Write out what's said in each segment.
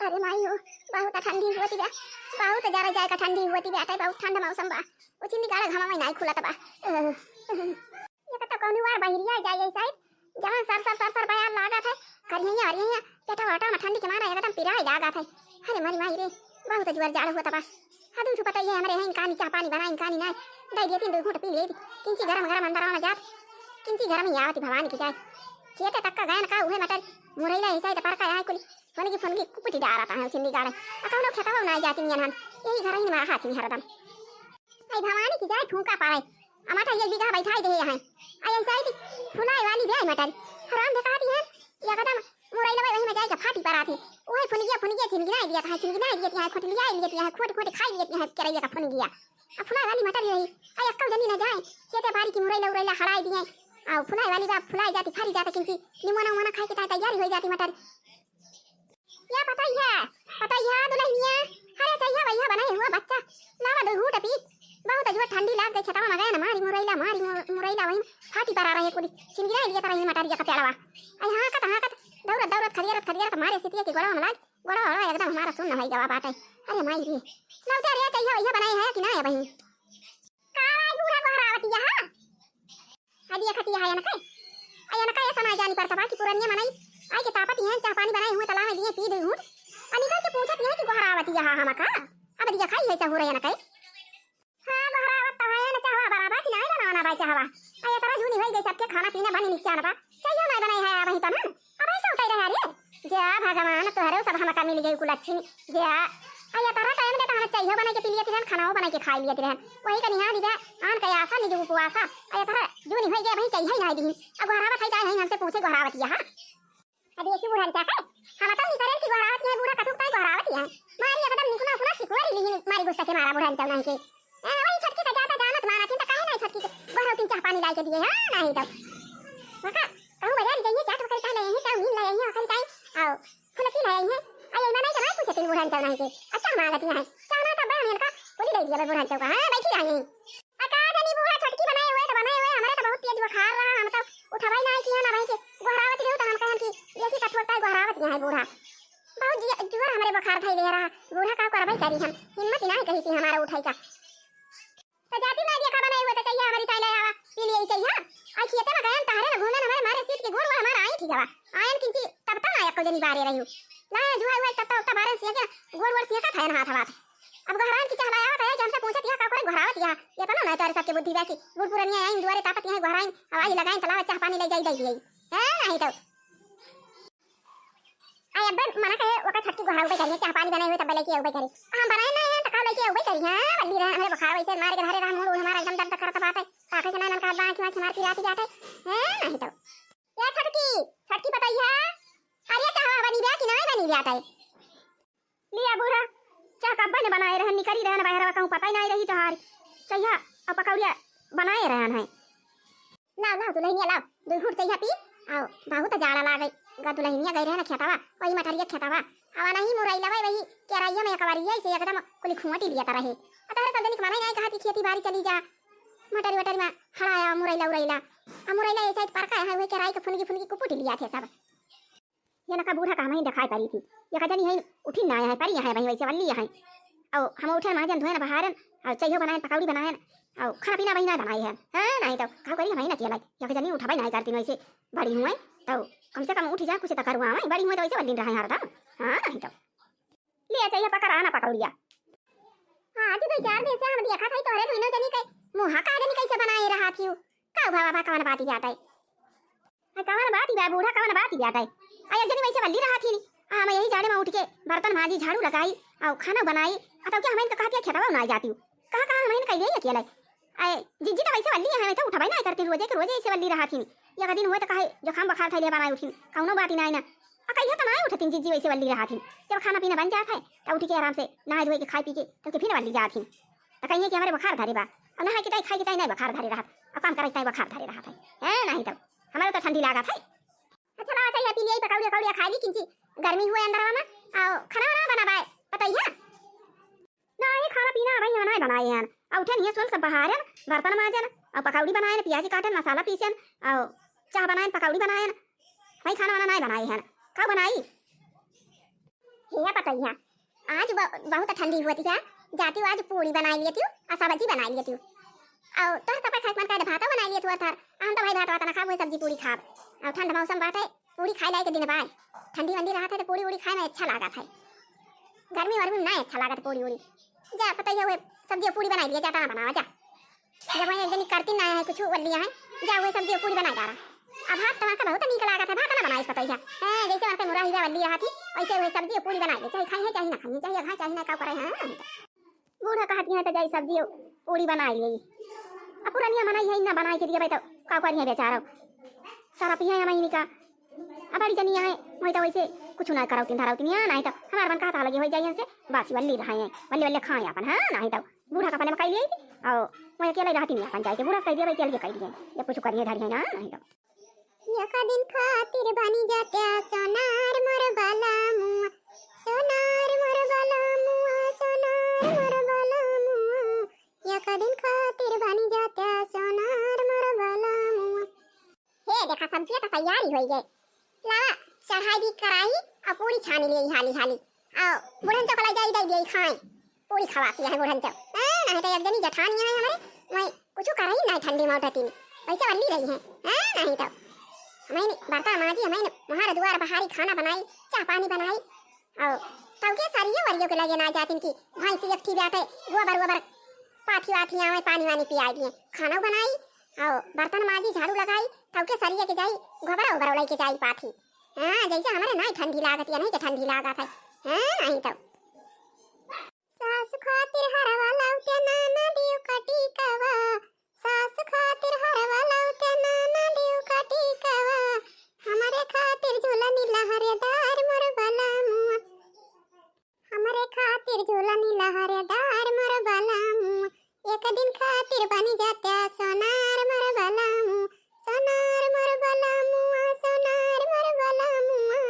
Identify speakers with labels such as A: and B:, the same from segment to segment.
A: अरे माई हो, बहुत ठंडी होती बा, बहुत जरा जाए का ठंडी होती बा, आता बहुत ठंडा मौसम बा। ओ चिंदी गाड़ा घामा में नहीं खुला तबा। ये तो कौन वार बहिरिया जाए साइड जहां सर बयार लागत है। करिया अरिया पेटा वाटा में ठंडी के मारा एकदम पिराई लागत है। अरे मारी माई रे, बहुत जोर जाड़ हुआ तबा। हादू छुपता है हमारे यहाँ इनका चाह पानी बना इनका नहीं दई देती दो घूंट पी लेती। किंची गरम गरम अंदर में जात, किंची गरम ही आवती भवानी की जाए। खेते तक का गयन का उहे मटर मुरैला ऐसा पर का यहाँ कुल फनगी कुपटी डालता है चिंदी गाड़े अकाउंट खेतवा ना जाती यहां यही घर ही मारा हाथ में हरदम। आई भवानी की जाए ठूका पाए अमाटा ये बिगा बैठाई दे यहाँ आई ऐसा ही फुलाई वाली दे मटर हराम दिखाती है ये कदम मुरैला वही में जाए फाटी पर आती ओए फुनगिया चिंगी ना दिया था चिंगी ना दिया है खोटलिया लिया है खोट खाई लिया है करैया का फुनगिया अब फुलाई वाली मटर रही आई अक्कल जनी ना जाए खेते बारी की मुरैला हराई दिए आ फुलाई वाली जा फुलाई जाती फरी जाती किंची निमोना खाई के तैयारी हो जाती मटर। क्या पता है दुल्हनिया अरे चाहिए भैया बनाए हुआ बच्चा लावा दो घूट पी बहुत जो ठंडी लाग गई छटावा मगाया ना मारी मुरैला वही फाटी पर आ रही है पूरी सिंगिरा लिया तरह मटारिया का प्यालावा आई हां कत दौड़त खरियरत मारे सिटिया के गोड़ा में लाग गोड़ा एकदम हमारा सुन भाई जवाब आटे। अरे माई रे लौटा रे चाहिए भैया बनाए है कि ना है बहन काई बुरा बहरावती यहां हदिया खतिया है ना काय समय जानी पड़ता बाकी पुरानिया मनाई आई के तापत है चाह पानी बनाए हुए तालाब में दिए पी दे हूं अनिका के पूछत है कि बहरावती यहां हम का अब दिया खाई है चा हो रहा है ना काय हां बहरावत है ना चाहवा बराबर कि नहीं बनाना भाई चाहवा आई तरह झूनी हो गई सबके खाना पीना बनी नीचे ना बा चाहिए ना बनाई है वही तो ना अब ऐसा होता रहा रे जे भगवान तोहरे सब हम का मिल गई कुल अच्छी जे आई तरह टाइम देता हम चाहिए बना के पी लिया तिरन खाना बना के खा लिया तिरन वही का निहा दिया आन का आशा नहीं जो उपवासा आई तरह झूनी हो गई वही चाहिए नहीं दी अब बहरावत है चाहे हमसे पूछे बहरावत यहां अरे ऐसी बुढ़ा क्या है हम तो नहीं करें कि बहरावत है बुढ़ा कथुक ताई बहरावत है मारी एकदम निकुना सुना सिखवारी ली मारी गुस्सा के मारा बुढ़ा चल नहीं के वही छटकी का जाता जानत मारा चिंता काहे नहीं छटकी बहरावत तीन चाह पानी ला के दिए हां नहीं तो मका कहूं बाजार जाइए चाट पकड़ के लाए हैं चाह मिल लाए हैं अकल ताई आओ फुलकी लाए हैं आई ना नहीं करा पूछे तीन बुढ़ा चल नहीं के अच्छा मांगती है चाहना तो बहन का बोली ले दिया बुढ़ा चल का हां बैठी रही अका जनी बुढ़ा छटकी बनाए हुए हमारे तो बहुत तेज बुखार रहा हम तो उठवाई नहीं किया ना भाई के बहरावत रहू तो हम कहन की जैसी कठोरता बहरावत है बूढ़ा बहुत जोर हमारे बुखार થઈ दे रहा बूढ़ा का करवाई करी हम हिम्मत नहीं कही थी हमारा उठाई का तो जाती ना देखा बनाई हुआ तो चाहिए हमारी ताई आवा पी लिए चाहिए आई खेते में गयन तहरे घूमन हमारे मारे सीट के गोड़ हमारा आई थी जवा आयन किंची तब तक आया को जनी बारे रही ला जुआ हुआ तब बारे से के गोड़ से का था ना हाथ बात अब घरान की चहलाया होता है जब से पूछत या का करे घरावत या ये तो ना तारे सबके बुद्धि बाकी बुढ़ पुरानिया आई दुआरे तापत है घराइन हवाई लगाइन तलाव चाह पानी ले जाई दई है नहीं तो आई अब मना कहे ओका छटकी घराव पे करिए चाह पानी बनाए हुए तब लेके आउ करे हम बनाए ना है तो का लेके आउ करी हां बल्ली रहे हमारे बुखार वैसे मार के घरे रहा मोड़ हमारा एकदम दर्द करता बात है ताके से ना का बांच मार के रात जाते है नहीं तो या छटकी बताइए अरे चाहवा बनी बा कि नहीं बनी जाता है लिया बूढ़ा चाह कब ने बनाए रहन निकरी रहन बाहर कहूं पता ही नहीं रही तोहार चाहिए अब पकौड़िया बनाए रहन है लाओ दुल्हनिया लाओ दो घूट चाहिए पी आओ बहुत जाड़ा लागे गा दुल्हनिया गई रहन खेतावा वही मठरिया खेतावा आवा नहीं मुरैला वही केराइया में कवारिया से एकदम कुली खुमटी लिया रहे अतः सब दिन माने नहीं कहा खेती बाड़ी चली जा मटरी में हड़ाया मुरैला ऐसा पर का है वही केराई के फुनगी कुपुटी लिया थे सब ये ना का बूढ़ा का हमें दिखाई पड़ी थी ये का जनी है उठी ना है परी है भाई वैसे वल्ली है और हम उठे महाजन धोए ना बहारन और चाहिए बनाए पकौड़ी बनाए और खाना पीना वही ना बनाई है हां नहीं तो का करी हमें ना किया ये का जनी उठावे नहीं करती वैसे बड़ी हुए तो कम से कम उठी जा कुछ तो करूँ मैं बड़ी हुए तो वैसे वल्ली रहा हरदम हां नहीं तो ले चाहिए पकड़ा ना पकौड़िया हां जी 2-4 दिन से हम देखा था तोरे दुनो जनी के मुहा का जनी कैसे बनाए रहा थी का बाबा कौन बात जाता है कौन बात ही बूढ़ा कौन बात जाता है आया जनी वैसे वल्ली रहा थी हां मैं यही जाड़े में उठ के बर्तन मांजी झाड़ू लगाई और खाना बनाई तो क्या हमें कहा खेतवा ना जाती हूं कहा हमें कह गई अकेला आए जिज्जी तो वैसे वल्ली है मैं तो उठवाई ना करती रोजे के रोजे ऐसे वल्ली रहा थी या का दिन हुए तो कहे जो खाम बखार थैले बनाई उठी कौनो बात ही ना कहियो तो ना उठती जिज्जी वैसे वल्ली रहा थी जब खाना पीना बन जाता है तो उठ के आराम से नहा धोए के खाई पी के तो फिर वल्ली जाती तो कहिए कि हमारे बुखार धरे बा और नहा के खाई के नहीं बुखार धरे रहा और काम करे बुखार धरे रहा है नहीं तो हमारे तो ठंडी लागत है अच्छा लावा चाहिए पी लिए पकौड़िया खा ली किंची गर्मी हुए अंदर में और खाना बनाए बताइए ना ये खाना पीना भाई बनाए बनाए हैं और उठे नहीं सुन सब बहारन बर्तन माजन और पकौड़ी बनाए प्याज काटन मसाला पीसन और चाह बनाए पकौड़ी बनाए भाई खाना वाना नहीं बनाए हैं का बनाई हिया पतैया आज बहुत ठंडी हुई थी क्या जाती हूँ आज पूरी बना लिए थी और सब्जी बना लिए थी और तोर कपा खाए मन का भात बना लिए थी और हम तो भाई भात वात ना खा वही सब्जी पूरी खा और ठंड मौसम बाटे पूरी खाई लाए के दिन बाद ठंडी वंडी रहा था तो पूरी खाए में अच्छा लगा था गर्मी वर्मी में नहीं अच्छा लगा था पूरी जा पतैया हुए सब्जी पूरी बना लिया जाता ना बनावा जा जब मैं एक दिन करती ना है कुछ लिया है जा वही सब्जी पूरी बना जा रहा अब भात टमाटर बहुत नीक लगा था भात ना बनाइस पतैया हां जैसे मारते मुरा हीरा वल्ली रहा थी ऐसे वही सब्जी पूरी बना ले चाहे खाई है चाहे ना खाई चाहे खा चाहे ना का करे हां बूढ़ा कहती है तो जाई सब्जी पूरी बना ली अब पुरानिया बनाई है ना बनाई के दिया भाई तो का करी है बेचारा सारा पिया है महीने का अब बड़ी जनिया है मैं तो वैसे कुछ ना कराऊ तीन धराऊ तीन नहीं तो हमार मन कहता लगे हो जाइए से बासी वल्ली रहा है वल्ली खाए अपन हां नहीं तो बूढ़ा का पने में कई ली और मैं अकेले रहती नहीं अपन जाए के बूढ़ा कह दिया भाई चल के कह दिए जब कुछ करिए धरिए ना नहीं तो यका दिन खातिर बनी जाते सोनार मोर बाला मुआ सोनार मोर बाला मुआ सोनार मोर बाला मुआ यका दिन खातिर बनी जाते सोनार मोर बाला मुआ हे देखा सब्जी तो तैयारी हो गई ला चढ़ाई दी कराई और पूरी छानी ली हाली हाली आओ बुढ़न चो कलाई जाई दे खाए पूरी खवाती है बुढ़न चो नहीं तो एक जनी जठानी है हमारे मैं कुछ कराई नहीं ठंडी में उठती वैसे वल्ली रही है नहीं तो मैंने बर्तन माजी मैंने वहाँ द्वार बहारी खाना बनाई चाय पानी बनाई और तब के सारी वरियों के लगे ना जाती की भैंसी एक थी बैठे गोबर पाथी वाथी आवे पानी वानी पियाई दिए खाना बनाई और बर्तन माजी झाड़ू लगाई तब के सरिये के जाई गोबर ओबर उलाई के जाई पाथी हां जैसे हमारे नहीं ठंडी लागत या नहीं के ठंडी लागत है हां नहीं तो सास खातिर हरवा लाउते नाना दियो कटी कवा सास खातिर हरवा लाउते नाना दियो कटी कवा हमारे खातिर झूलनी लहरेदार मोर बाला मुआ हमारे खातिर झूलनी लहरेदार मोर बाला मुआ एक दिन खातिर बनी जाते सोनार मोर बाला मुआ सोनार मोर बाला मुआ सोनार मोर बाला मुआ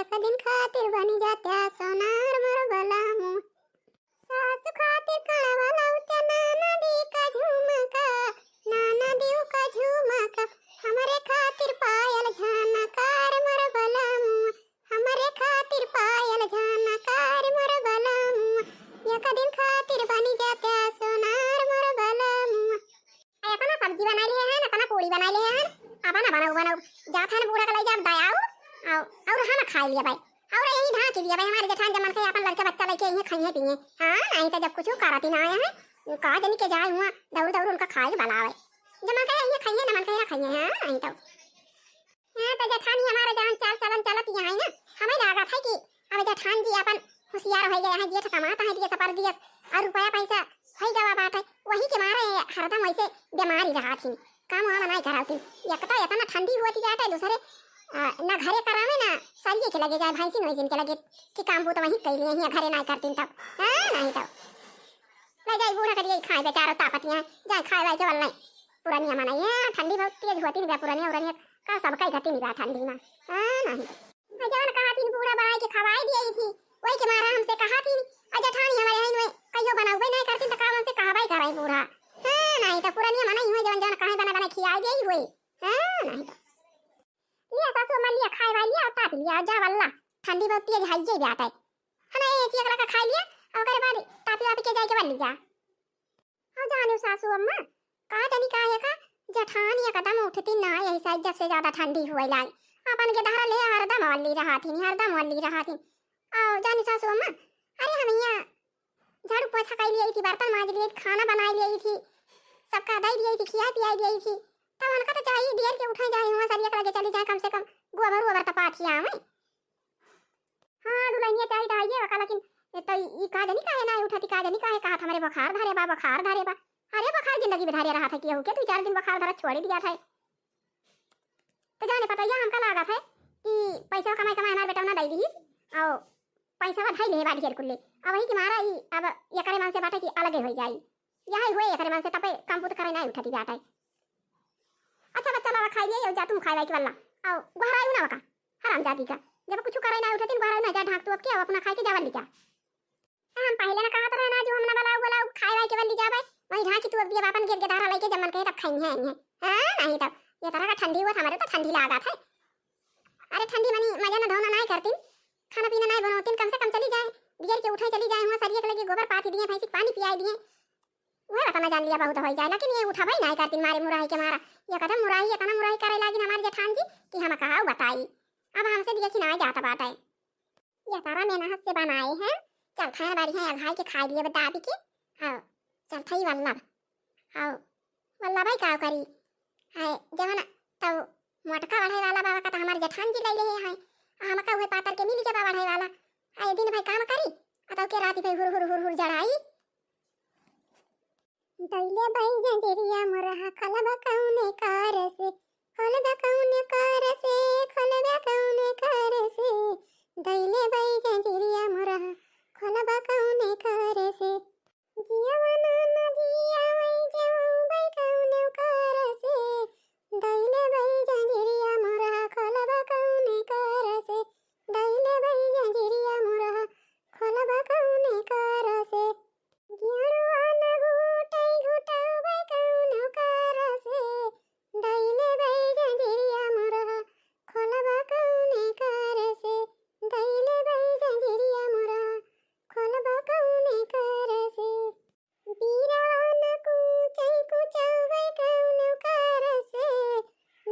A: एक दिन खातिर बनी जाते सोनार मोर बाला मुआ सास खातिर कड़वा लाउते नाना दी का झुमका नाना दी का झुमका हमारे खातिर पायल झनकार मोर बाला मुआ हमारे खातिर पायल झनकार मोर बाला मुआ एक दिन खातिर बनी जाते सोनार मोर बाला मुआ आय अपना सब्जी बना लिए है ना अपना पूरी बना लिए है अपना बनाओ जा था ना बूढ़ा का ले जा दयाओ और हम खा लिया भाई और यही ढाक लिया भाई हमारे जेठान जमन के अपन लड़का बच्चा लेके यहीं खाइए पिए हां नहीं तो जब कुछ कराती ना आया है का जनी के जाए हुआ दौड़ उनका खाए बलावे जमन के यहीं खाइए ना मन के खाइए हां नहीं तो हां तो जेठानी हमारे जान चाल चलन चलत यहां है ना हमें लगा था कि अब जेठान जी अपन होशियार हो गए हैं जेठ कमाता है दिए सपर दिए और रुपया पैसा होई जावा बात है वही के मारे हरदम वैसे बीमारी रहा थी काम वाला नहीं कराती एकता इतना ठंडी हुई थी जाते दूसरे ना घरे करावे ना सरिये के लगे जाए भैंसी नहीं जिनके लगे कि काम वो तो वहीं कर लिए हैं घरे नहीं करती तब नहीं तब ले जाए बूढ़ा करिए खाए बेचारा तापतियां जाए खाए भाई केवल नहीं पुरानी मनाई है ठंडी बहुत तेज होती है पुरानी और का सब कई घटी नहीं ठंडी में नहीं जान कहा थी बूढ़ा बनाई के खवाई दी थी वही के मारा हमसे कहा थी जेठानी हमारे यहीं में कहियो बनावे नहीं करती तो काम हमसे कहा भाई कराई बूढ़ा नहीं तो पुरानी मनाई हुई जवन जवन कहे बना खियाई गई हुई नहीं तो लिया सासू मां लिया खाए वाली लिया ताप लिया जा वल्ला ठंडी बहुत तेज हाई जे बैठा है ना ये चीज का खा लिया और करे बाद तापी वापी के जाए के वल्ली जा और जानो सासू अम्मा का जानी का है का जेठानी कदम उठती ना यही साइड जब से ज्यादा ठंडी हुई लाग अपन के धारा ले हरदम वल्ली रहा थी और जानी सासू अम्मा अरे हम यहाँ झाड़ू पोछा कर ली थी बर्तन मांज लिए खाना बना ली थी सबका दई दी थी खिया पिया दी थी तब उनका तो चाहिए देर के उठे जाए हुआ सरिया लगे चली जाए कम से कम गोबर तपा थिया में हां दुल्हनिया चाहिए दाइए वका लेकिन तो ई का जनी काहे ना उठती का जनी काहे कहा हमारे बुखार धरे बा अरे बुखार जिंदगी में धरे रहा था कि हो के 2-4 दिन बुखार धरा छोड़ दिया था तो जाने पता या हमका लगा था कि पैसा कमाई हमारे बेटा ना दई दी और पैसा भाई ले बाड़ी कर कुल्ले अब वही कि मारा ई अब ये करे मन से बाटा कि अलग हो जाई यही हुए ये करे मन से तपे कंपूत करे ना उठती बाटा अच्छा बच्चा लावा खाई लिया जा तुम खाई के वाला आओ घरायू ना वका हराम जाती का जब कुछ करे ना उठती घरायू ना जा ढाक तो अब क्या अपना खाई के जावल लिया हम पहले ना कहा तो ना जो हम ना बुलाओ खाई के वाली जावे वही ढाकी तू अब दिया बापन गिर के धारा लेके जमन के तब खाई है हां नहीं तब ये तरह का ठंडी हुआ हमारे तो ठंडी लगा था अरे ठंडी मनी मजा ना धोना नहीं करती खाना पीना नहीं बनाती कम से कम उठे चली जाए हुआ सरिया के लगे गोबर पाती दिए भैंसी पानी पियाई दिए वह रखना जान लिया बहुत हो जाए लेकिन ये उठा भाई नहीं करती मारे मुराई के मारा ये कदम मुराई ये कदम मुराई करे लागिन हमारे जेठान जी कि हम कहा बताई अब हमसे दिया कि ना जाता बात है ये तारा मेहनत से बनाए हैं चल खाए बारी है घाई के खा लिए बता के हां चल थई वल्लभ हां वल्लभ भाई का करी है जवन तब मोटका बढ़ाई वाला बाबा का तो हमारे जेठान जी ले ले है हम का हुए पातर के मिल जबा बढ़ाई वाला आए दिन भाई काम करी अतौ के राती भाई हुर हुर हुर हुर जड़ाई दैले भाई जंजीरिया मोरहा खलब कौने कार से खलब कौने कार से खलब कौने कार से दैले भाई जंजीरिया मोरहा खलब कौने कार से जीवन न जिया वई जाऊं भाई कौने कार से दैले भाई जंजीरिया मोरहा खलब कौने कार से दैले भाई जंजीरिया मोरहा खलब कौने कार से गियरुआ न घुटाई घुटाऊ भाई कौनो कार से दैले भाई जंजीरिया मोरहा खलब कौने कार से दैले भाई जंजीरिया मोरहा खलब कौने कार से बीरावा न कुचाई कुचाऊ भाई कौनो कार से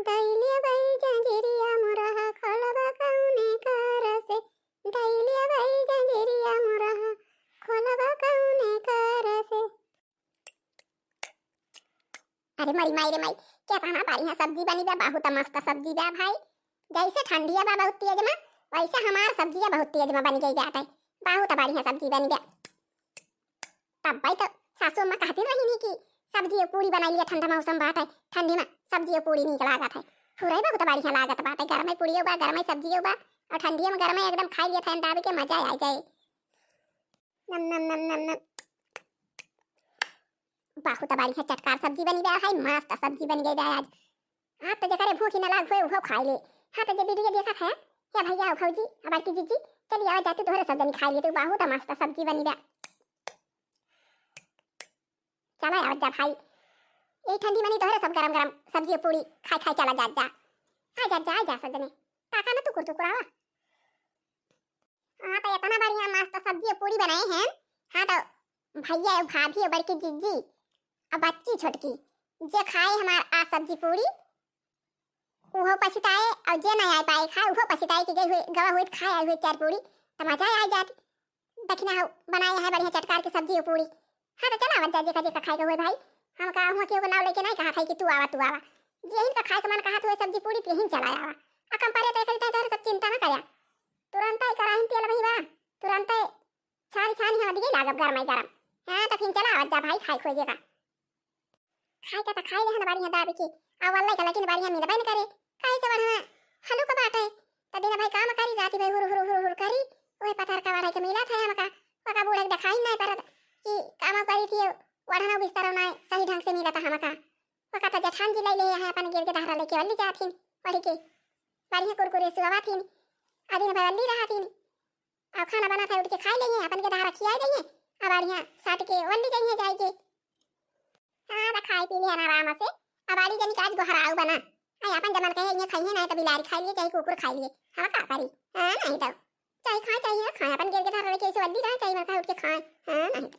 A: दैले भाई जंजीरिया मोरहा खलब कौने कार से दैले भाई जंजीरिया मोरहा खलब कौने कार से अरे मरी माई रे माई क्या खाना पारी है सब्जी बनी बा बहुत मस्त सब्जी बा भाई जैसे ठंडी है बा बहुत तेज में वैसे हमार सब्जी बहुत तेज में बन गई बात है बहुत बड़ी है सब्जी बनी बा तब भाई तो सासू मां कहती रही नहीं कि सब्जी पूरी बनाई है ठंडा मौसम बात है ठंडी में सब्जी पूरी नहीं लागत है पूरा बहुत बढ़िया लागत बात है घर में पूरी बा घर में सब्जी बा और ठंडी में घर में एकदम खाई लिया ठंडा के मजा आ जाए नम नम नम नम नम बहुत बड़ी है चटकार सब्जी बनी बा है मस्त सब्जी बन गई बा आज हां तो जकरे भूख न लाग होए वो खाई ले हां तो जे वीडियो देखा है क्या भैया भौजी अब की जीजी चलिए आ जाती तोहरे सब जन खाई ले तो बहुत मस्त सब्जी बनी बा चला आ जा भाई ये ठंडी मनी तोहरे सब गरम गरम सब्जी पूरी खाई खाई चला जा जा सजने काका ना टुकुर टुकुरावा हां तो इतना बढ़िया मस्त सब्जी पूरी बनाए हैं हां तो भैया भाभी और बड़की जीजी और बच्ची छोटकी जे खाए हमार आ सब्जी पूरी उहो पछताए और जे नहीं आ पाए खाए उहो पछताए कि गई हुई गवा हुई खाए आई हुई चार पूरी तो मजा आ जाती दखना हो बनाए है बढ़िया चटकार की सब्जी और पूरी हां तो चला आवाज जे का खाए हुए भाई हम कहा हुआ के नाव लेके नहीं कहा था कि तू आवा यही का खाए तो मन कहा तो सब्जी पूरी यही चला आवा आ कंपारे तो करता है सब चिंता ना करया तुरंत ही कराही तेल भईवा तुरंत छानी छानी हो दिए लागब गरम हां तो फिर चला आवाज जा भाई खाए खोजेगा खाए का तो खाए रहना बढ़िया दाबी की आ वाला का लेकिन बढ़िया मिल बन करे काहे से बना हलू का बात है त दिन भाई काम करी जाती भाई हुर हुर हुर हुर करी ओए पतार का वाला के मिला था हमका पका बूढ़े दिखाई नहीं परत कि काम करी थी वढ़ना बिस्तर ना सही ढंग से मिला था हमका पका तो जेठान जी ले ले है अपन गिर के धारा लेके वाली जाथिन पढ़ी के बढ़िया कुरकुरे सुवा थिन आदिन भाई वाली रहा थिन अब खाना बना था उठ के खाई लेंगे अपन के धारा खिया देंगे अब बढ़िया साट के वाली जाइए जाएगी हां तो खाई पी लिया आराम से अब आली जनी काज गोहराऊ बना आई अपन जमन कहे ये खाइए ना तो बिलारी खाई लिए चाहे कुकुर खाई लिए हम का करी हां नहीं तो चाहे चाहिए खाए अपन गिर के धारा लेके ऐसे वाली रहा चाहिए मत उठ के खाए हां नहीं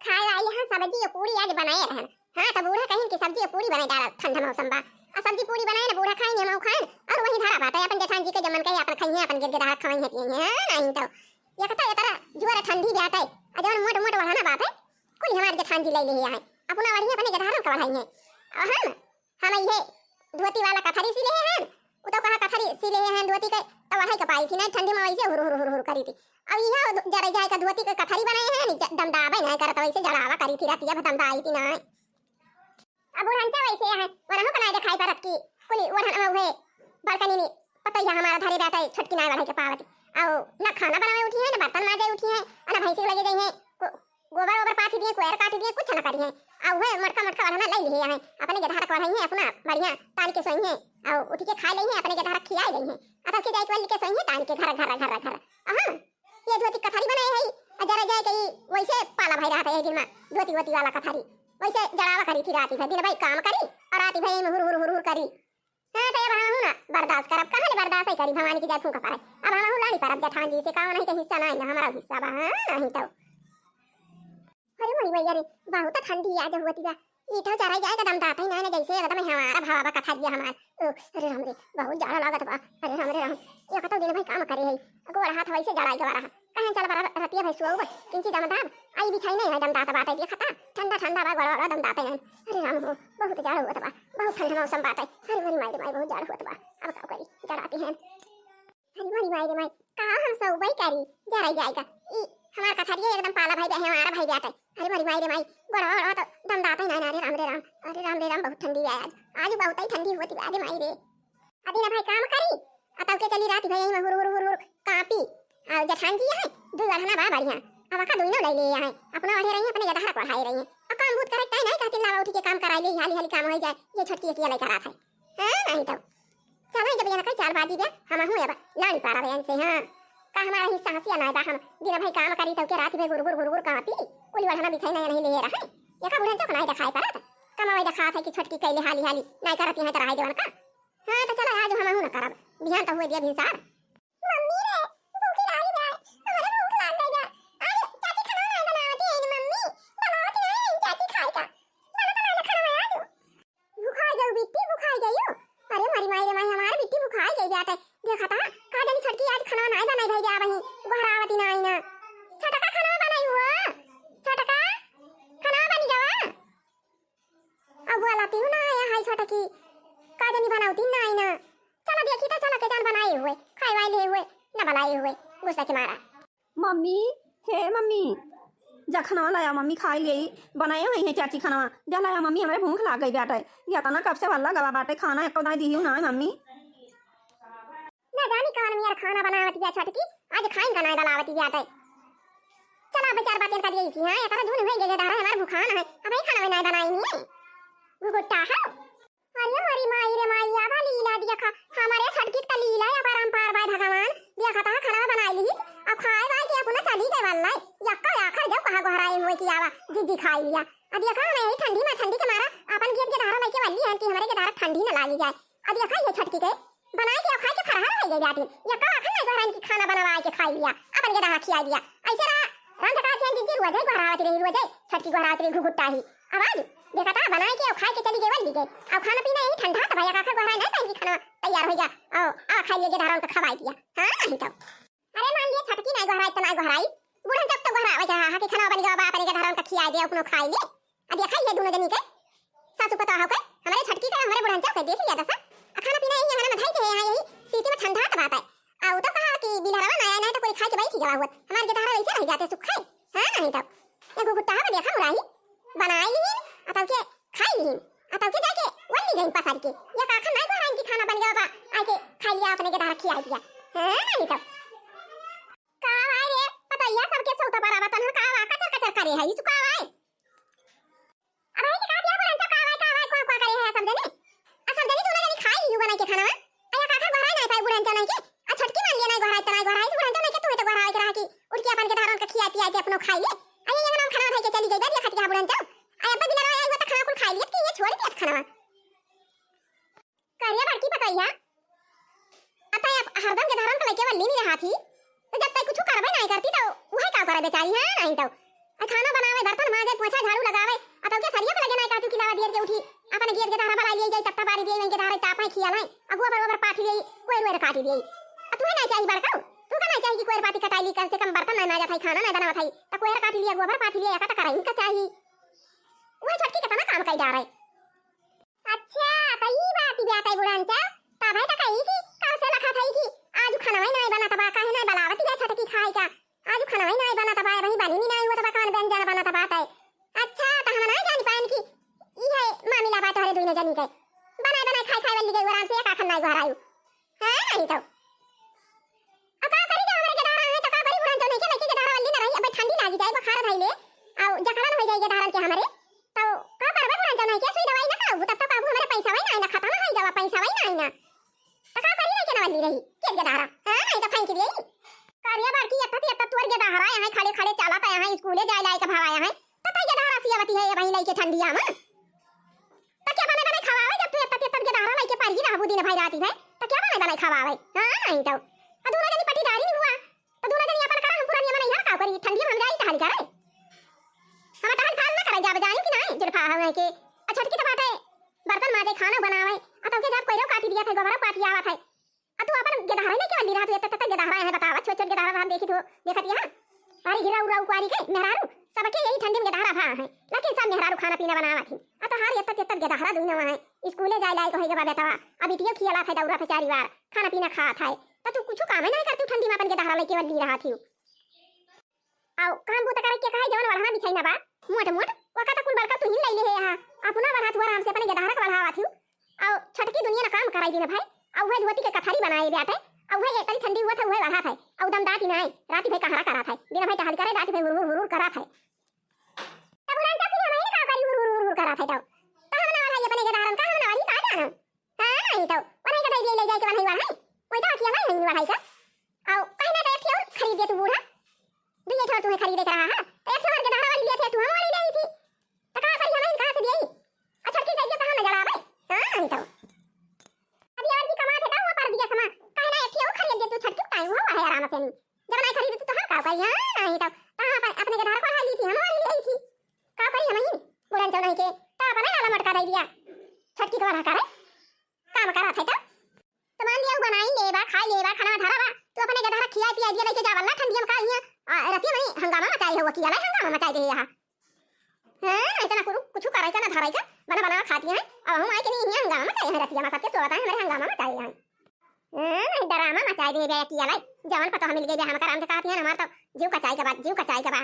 A: खाए वाली हां सब्जी पूरी आज बनाए रहन हां तो बूढ़ा कहीं की सब्जी पूरी बनाए डाला ठंडा मौसम बा आ सब्जी पूरी बनाए ना बूढ़ा खाएंगे हम खाएं और वही धारा बात है अपन जेठान जी के जमन कहे अपन खाइए अपन गिर के धारा खाएंगे पिएंगे हां नहीं तो ये कहता है तारा जुआर ठंडी बात है आ जवन मोट मोट वाला ना बात है कोई हमारे जेठान जी ले ले है अपना बढ़िया अपने के धारा का बढ़ाएंगे और हम ये धोती वाला कथरी सिले हैं उ तो कहा कथरी सिले हैं धोती के तो वही का पाई थी ना ठंडी में वैसे हुर हुर हुर हुर करी थी अब यह जरा जाए का धोती के कथरी बनाए हैं दमदाबे नहीं करत वैसे जड़ावा करी थी रातिया दमदा आई थी ना अब उड़नता वैसे है वरनो बनाए दिखाई परत की कुली वरन हुए बालकनी में पता है हमारा धरे बैठा है छटकी ना बढ़ाई के पावती और ना खाना बनावे उठी है ना बर्तन माजे उठी है और भैंसी लगे गई है गोबर ओबर पाथी दिए कोयर काटी दिए कुछ ना करी है अब वह मटका मटका वाला ले लिए है अपने के धारा करही है अपना बढ़िया तान के सोई है और उठ के खा ले है अपने के धारा खिया गई है अब के जाई वाली के सोई है तान के घर घर घर घर हां ये धोती कथरी बनाए है जरा जाए कहीं वैसे पाला भाई रहता है दिन में धोती वोती वाला कथरी वैसे जड़ावा करी थी राती दिन भाई काम करी और राती भाई हुर हुर हुर हुर करी हां तो ये बना हूं ना बर्दाश्त करब कहां ले बर्दाश्त है करी भवानी की जाय फूंका पारे अब हम लाड़ी परब जठान जी से का नहीं के हिस्सा नहीं हमारा हिस्सा बा हां नहीं तो अरे मोरी भैया रे बहुत ठंडी आज होती बा ई तो चरा जाए कदम दाता ही ना जैसे एकदम हमारा भावा कथा दिया हमार अरे राम रे बहुत जाड़ा लागत बा अरे राम रे राम ये कतो दिन भाई काम करे है गोड़ हाथ वैसे जड़ाई के रहा कहां चल बरा रतिया भाई सुओ बस किंची दम दाब आई बिछाई नहीं है दम दाता बात है ये खता ठंडा ठंडा बा गोड़ दम दाता है अरे राम हो बहुत जाड़ा होत बा बहुत ठंडा मौसम बात है अरे मेरी माई बहुत जाड़ा होत बा अब का करी जड़ाती है अरे मेरी माई रे माई का हम सब भाई करी जरा जाएगा ई हमार कथा दिए एकदम पाला भाई बहन हमारा भाई जाता है अरे मेरी माई रे माई गोड़ तो दम दाता ही ना अरे राम रे राम अरे राम बहुत ठंडी है आज बहुत ही ठंडी होती है अरे माई रे अभी ना भाई काम करी अतव के चली रात भाई हुर हुर हुर कापी आ जठान जी है दू गढ़ना बा बढ़िया अब का दोनों ले ले है अपना बढ़े रही अपने गधा पढ़ाई रही है अब काम भूत करे नहीं कहती लावा उठी के काम कराई ले हाली हाली काम हो जाए ये छोटकी अकेला लेकर आता है हां नहीं तो चलो जब ये ना कई चाल बाजी बे हम हूं अब लाड़ी पारा बहन से हां का हमारा हिस्सा हसिया ना बा हम दिन भाई काम करी तब के रात में गुर गुर कापी कोई बढ़ना बिछाई नहीं ले रहा है ये का बुढ़न चक नहीं दिखाई पड़त कमाई दिखा था कि छोटकी कैले हाली हाली नहीं करती है तो रह देवन का हां तो चलो आज हम हूं ना करब बिहान तो हुए दिया भिसार मम्मी रे भूखी लागी बे हमारे भूख लाग गई बे आज चाची खाना नहीं बनावती है मम्मी बनावती नहीं चाची खाएगा बना तो मैं खाना आज भूखा गई बिट्टी भूखा गई अरे मरी माई रे माई हमारे बिट्टी भूखा गई बेटा देखा था का जानी छटकी आज खाना नहीं बनाई भाई जा वही गोहरावती नहीं ना छटका खाना बनाई हुआ छटका खाना बनी जावा अब वालाती हूं ना आया हाय छटकी का जानी बनावती नहीं ना चलो देखी तो चलो के जान बनाए हुए खाए वाले हुए ना बनाए हुए गुस्सा के मारा
B: मम्मी हे मम्मी जा खाना लाया मम्मी खाई गई बनाए हुई है चाची खाना जा लाया मम्मी हमारे भूख लाग गई बेटा या तो ना कब से वाला गवा बाटे खाना एक दाई दी हूं ना मम्मी
A: ना जानी कौन मेरा खाना बनावती है छटकी आज खाइन का नहीं बनावती बेटा चला बेचार बातें कर दी थी हां ये तरह धुन हो गई दारा हमारा भूखान है अब ही खाना नहीं बनाई नहीं गुगुट्टा है अरे हमारी माई रे माई आधा लीला दिया खा हमारे छटकी का लीला या परंपार भाई भगवान दिया खाता खाना बनाई ली अब खाए भाई के अपना चली गए वाला यक्का आखिर जब कहा गोहराई हुए की आवा जिद्दी खाई लिया अब देखा मैं यही ठंडी के मारा अपन गेट के धारा लेके वाली है कि हमारे के धारा ठंडी न लागी जाए अब देखा ये छटकी के बनाए के खाए के फरहार हो गई जाती यक्का आखिर नहीं गोहराई की खाना बनवा के खाई लिया अपन के धारा खिया दिया ऐसे रहा रंग का से जिद्दी हुआ जाए गोहरावती रही हुआ जाए छटकी गोहरावती रही घुघुट्टा ही आवाज देखा था बनाए के खाए के चली गई वाली गई अब खाना पीना यही ठंडा था भैया का गोहरा नहीं पाएंगी खाना तैयार हो गया आओ आ खा लिए धारा उनका खवाई दिया हां नहीं तो अरे मान लिए छटकी नहीं गोहराई तो नहीं गोहराई बुढ़न तक तो गोहरा वजह हा कि खाना बन गया बाप ने के धारा उनका खिया दिया अपनो खाई ले अब ये खाई दोनों जनी के सासू पता हो के हमारे छटकी का हमारे बुढ़न चौक देख लिया था खाना पीना यही हमारा बधाई के यही सीटी में ठंडा था बात है आओ तो कहा कि बिलहरवा ना आया नहीं तो कोई खा के बैठ गया हुआ हमारे के धारा वैसे रह जाते सुख खाए हां नहीं तो ये गुगुट्टा है देखा मुराही बनाई ली अतव के खाई ली अतव के जाके वली गई पसार के ये काखा नहीं गोहराई की खाना बन गया बा आके खा लिया अपने के धारा खिया दिया हां नहीं तो का भाई रे पता या सबके सौता बराबर तन का कचर कचर करे है इसका भाई अरे के का दिया बोलन तो का भाई को करे है सब जने आ सब जने तूने जने खाई ली बना के खाना आया काखा गोहराई नहीं पाई बुढ़न नहीं के आ छटकी मान लिया नहीं गोहराई तो नहीं गोहराई बुढ़न नहीं के तू तो गोहराई के रहा की उठ के अपन के धारा का खिया पिया के अपनो खाई ले आया ये नाम खाना खाई के चली गई बात खत के बुढ़न तो आया बबिला आया वो तो खाना कुल खाई लिया कि ये छोड़ दिया खाना करिया बड़की पकाइया आता हरदम के धारा का लेके वाली नहीं रहा थी तो जब तक कुछ करबे नहीं करती तो वही का करे बेचारी हां नहीं तो खाना बनावे बर्तन माजे पोछा झाड़ू लगावे अब के सरिया पे लगे नहीं काटू किलावा दियर के उठी अपन गियर के धारा बना लिए जाई तत्ता बारी दिए के धारा तापा खिया नहीं अगुआ बरोबर पाठी लिए कोई रोए काटी दिए तू नहीं चाहिए बड़का तू का नहीं चाहिए कि कोई पाटी कटाई ली कम से कम बर्तन नहीं माजा थाई खाना नहीं बनावा थाई तो कोई काटी लिया गोबर पाठी लिया का कराई का चाहिए वही छटकी के तना काम कई जा रहे अच्छा तो ई बात ही बात है बुढ़ांचा ता भाई ता कही की का से लखा थाई की आज खाना नहीं बना तबा काहे नहीं बनावती जा छटकी खाई का आज खाना नहीं बना तबा वही बनी नहीं हुआ तबा कौन व्यंजन बना तबा है अच्छा तो हम नहीं जान पाएन की ई है मामला बात हरे दुनो जनी के बनाए खाई खाई वाली गई आराम से का खाना घर आयु हां नहीं तो अब का करी जा हमारे के धारा है तो का करी बुढ़ांचा नहीं के लेके के धारा वाली ना रही अब ठंडी लागी जाए बुखार धई ले आ जकड़न हो जाए धारा के हमारे तो का करबे बुढ़ांचा नहीं के सुई दवाई ना खाऊ तब तक बाबू हमारे पैसा वही ना खत्म हो जावा पैसा वही नहीं ना तो का करी के ना वाली रही के धारा हां नहीं तो फेंक दिए करिया बाकी यत्ता तुर के धारा यहां खाली खाली चलाता यहां स्कूले जाए लाए के भावा यहां तता के धारा सियावती है वही लई के ठंडिया में तो क्या बने खवावे जब तू यत्ता के धारा लई के पारी ना बाबू दिन भाई राती है तो क्या बनाई खवावे हां नहीं तो दोनों जनी पटीदारी नहीं हुआ तो दोनों जनी अपन करा हम पूरा नियम नहीं का करी ठंडी में हम जाई टहल करे हम टहल फाल ना करे जा जानी कि नहीं जुड़फा हवे के छटकी तो बाटे बर्तन माजे खाना बनावे तो के जब कोइरो काटी दिया थे गोबरा पाती आवत है तू अपन गदहारे नहीं के ली रात तक गदहारा है बतावा छोट छोट गदहारा हम देखी तो देखत यहां अरे गिरा उरा उकारी के मेहरारू सबके यही ठंडी में गदहारा भा है लेकिन सब मेहरारू खाना पीना बनावा थी तो हार यत्त गदहारा दुनिया में है स्कूले जाए लायक होई के बेटा अभी टियो खियाला था दौरा था 4 बार खाना पीना खा था तो तू कुछ काम नहीं करती ठंडी में अपन गदहारा लेके ली रहा थी आओ काम बुता करे के कहे जवन वाला बिछाई ना बा मोट मोट वका कुल बड़का तू ही ले ले है अपना बढ़ा तू आराम से अपन गदहारा का बढ़ावा थी आओ छटकी दुनिया ना काम कराई दी भाई अब वह धोती के कथारी बनाए बेटे अब वह इतनी ठंडी हुआ था वह बढ़ा था अब दम दाती नहीं राती भाई कहारा करा था दिन भाई टहल करे राती भाई हुर हुर करा था तब उड़ान जाती हमारी का करी हुर हुर करा था तो कहां ना वाला ये बने गदारन कहां ना वाली का जाना हां नहीं तो बने का ले जाए के वाला है ओए तो अखिया नहीं वाला का आओ कहीं ना एक और खरीद दे तू बूढ़ा दुनिया छोड़ तुम्हें खरीदे रहा है एक और गदारा वाली लिए थे तू हम वाली ली थी तो कहां खरीद हमें कहां से दी अच्छा ठीक है ये कहां ना जला भाई हां नहीं तो अभी और भी कमा थे वो पर दिया समा कहना एक और खरीद दे तू छटकी टाइम हुआ है आराम से जब नहीं खरीद तू तो हम का भाई हां नहीं तो कहां पर अपने गदारा को ली थी हम वाली ली थी का करी हम ही बुलान चल नहीं के तो अपने वाला मटका दे दिया छटकी को वाला करे काम करा था तो मान लिया बनाई लेबा खाई लेबा खाना धरा बा तू अपने गदारा खिया पिया दिया लेके जा वाला ठंडी में का हिया रति में हंगामा मचाई हो किया हंगामा मचाई दे यहां हां इतना कुछ कराई का ना धराई का बना बना खाती है अब हम आए के नहीं हंगामा मचाई है रतिया में सबके तो होता है हमारे हंगामा मचाई है नहीं डरामा मचाई दे बे किया भाई जवान पता हम मिल गए हम कराम से कहती है हमार तो जीव कचाई के बाद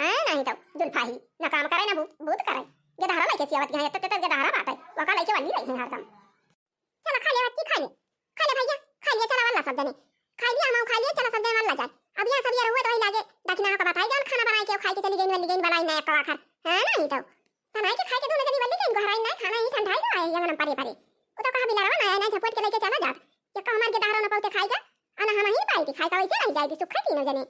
A: नहीं तो दुल्फाही ना काम करे ना भूत करे गदहारा लेके सियावत है तो गदहारा बात है वका लेके वाली रही है हरदम चला खा ले बच्ची खा ले भैया खा ले चला वाला सब जने खा लिया हम खा लिए चला सब जने वाला जाए अब यहां सब ये रहुए तो ही लागे दक्षिणा का बताई जान खाना बनाए के खाई के चली गई बनाई ना एक आखर हां नहीं तो बनाई के खाई के दोनों जनी वाली गई घराई ना खाना ही ठंडाई तो आए यंगन परे परे वो तो कहा बिलावा ना ना झपट के लेके चला जात ये का हमार के दारो ना पौते खाई का अना हम ही पाई थी खाई का वैसे नहीं जाएगी सुख खाती न जने